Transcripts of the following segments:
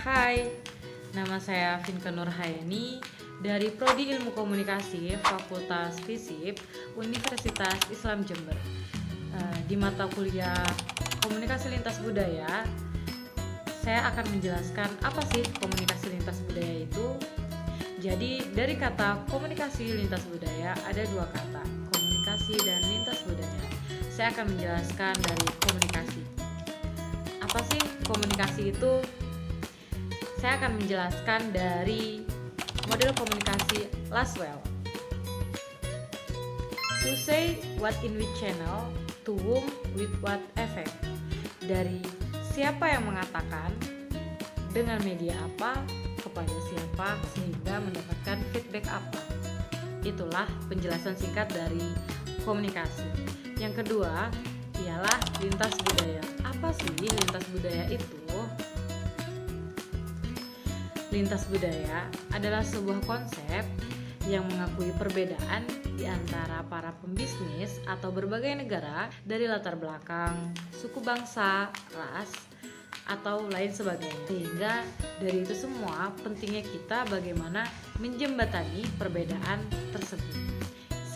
Hai, nama saya Vinka Nurhayani dari Prodi Ilmu Komunikasi Fakultas FISIP Universitas Islam Jember. Di mata kuliah Komunikasi Lintas Budaya, saya akan menjelaskan apa sih komunikasi lintas budaya itu. Jadi dari kata komunikasi lintas budaya ada dua kata, komunikasi dan lintas budaya. Saya akan menjelaskan dari komunikasi. Apa sih komunikasi itu? Saya akan menjelaskan dari model komunikasi Laswell. To say what in which channel, to whom with what effect. Dari siapa yang mengatakan, dengan media apa, kepada siapa, sehingga mendapatkan feedback apa. Itulah penjelasan singkat dari komunikasi. Yang kedua ialah lintas budaya. Apa sih lintas budaya itu? Lintas budaya adalah sebuah konsep yang mengakui perbedaan di antara para pembisnis atau berbagai negara dari latar belakang, suku bangsa, ras, atau lain sebagainya. Sehingga dari itu semua pentingnya kita bagaimana menjembatani perbedaan tersebut.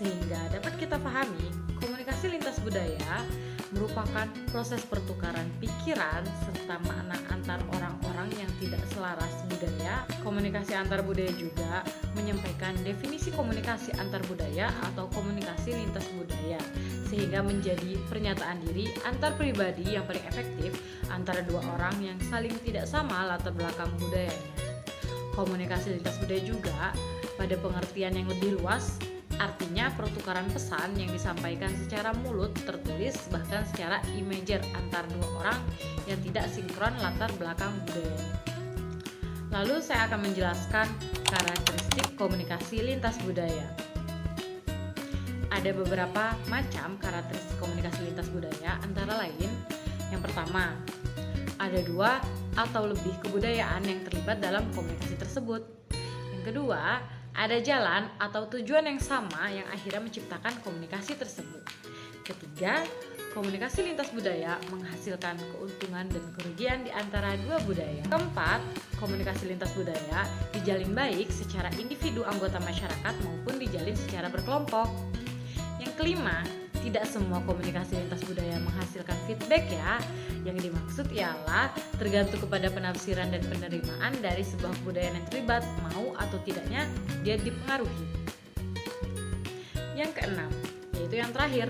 Sehingga dapat kita pahami, komunikasi lintas budaya merupakan proses pertukaran pikiran serta makna antar orang-orang yang tidak selaras budaya. Komunikasi antar budaya juga menyampaikan definisi komunikasi antar budaya atau komunikasi lintas budaya, sehingga menjadi pernyataan diri antar pribadi yang paling efektif antara dua orang yang saling tidak sama latar belakang budayanya. Komunikasi lintas budaya juga pada pengertian yang lebih luas artinya pertukaran pesan yang disampaikan secara mulut, tertulis, bahkan secara imager antar dua orang yang tidak sinkron latar belakang budaya. Lalu saya akan menjelaskan karakteristik komunikasi lintas budaya. Ada beberapa macam karakteristik komunikasi lintas budaya, antara lain yang pertama, ada dua atau lebih kebudayaan yang terlibat dalam komunikasi tersebut. Yang kedua, ada jalan atau tujuan yang sama yang akhirnya menciptakan komunikasi tersebut. Ketiga, komunikasi lintas budaya menghasilkan keuntungan dan kerugian di antara dua budaya. Keempat, komunikasi lintas budaya dijalin baik secara individu anggota masyarakat maupun dijalin secara berkelompok. Yang kelima, tidak semua komunikasi lintas budaya menghasilkan feedback ya. Yang dimaksud ialah tergantung kepada penafsiran dan penerimaan dari sebuah kebudayaan yang terlibat, mau atau tidaknya dia dipengaruhi. Yang keenam, yaitu yang terakhir,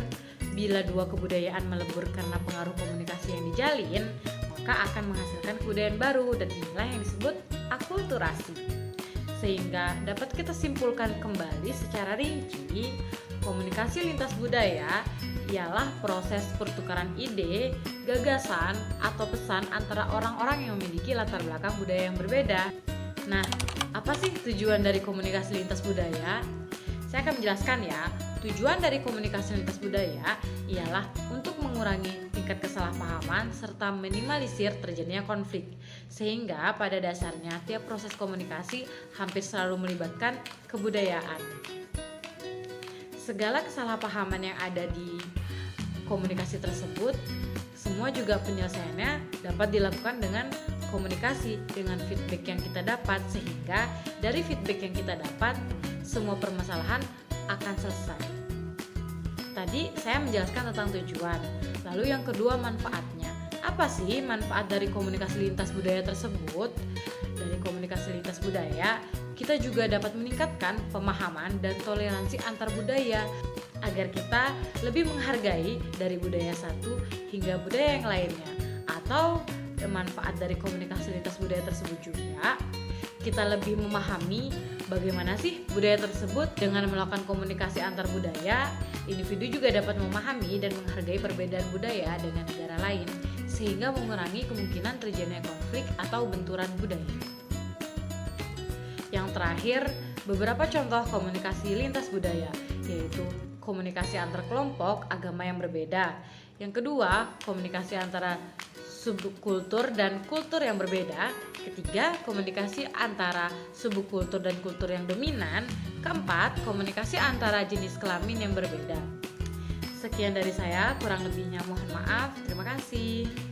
bila dua kebudayaan melebur karena pengaruh komunikasi yang dijalin, maka akan menghasilkan kebudayaan baru, dan inilah yang disebut akulturasi. Sehingga dapat kita simpulkan kembali secara rinci, komunikasi lintas budaya ialah proses pertukaran ide, gagasan, atau pesan antara orang-orang yang memiliki latar belakang budaya yang berbeda. Nah, apa sih tujuan dari komunikasi lintas budaya? Saya akan menjelaskan ya. Tujuan dari komunikasi lintas budaya ialah untuk mengurangi tingkat kesalahpahaman serta minimalisir terjadinya konflik. Sehingga pada dasarnya tiap proses komunikasi hampir selalu melibatkan kebudayaan. Segala kesalahpahaman yang ada di komunikasi tersebut, semua juga penyelesaiannya dapat dilakukan dengan komunikasi, dengan feedback yang kita dapat, sehingga dari feedback yang kita dapat, semua permasalahan akan selesai. Tadi saya menjelaskan tentang tujuan, lalu yang kedua manfaatnya. Apa sih manfaat dari komunikasi lintas budaya tersebut? Dari komunikasi lintas budaya, kita juga dapat meningkatkan pemahaman dan toleransi antar budaya agar kita lebih menghargai dari budaya satu hingga budaya yang lainnya. Atau manfaat dari komunikasi lintas budaya tersebut juga, kita lebih memahami bagaimana sih budaya tersebut. Dengan melakukan komunikasi antar budaya, individu juga dapat memahami dan menghargai perbedaan budaya dengan negara lain, sehingga mengurangi kemungkinan terjadinya konflik atau benturan budaya. Yang terakhir, beberapa contoh komunikasi lintas budaya, yaitu komunikasi antar kelompok agama yang berbeda. Yang kedua, komunikasi antara subkultur dan kultur yang berbeda. Ketiga, komunikasi antara subkultur dan kultur yang dominan. Keempat, komunikasi antara jenis kelamin yang berbeda. Sekian dari saya, kurang lebihnya mohon maaf. Terima kasih.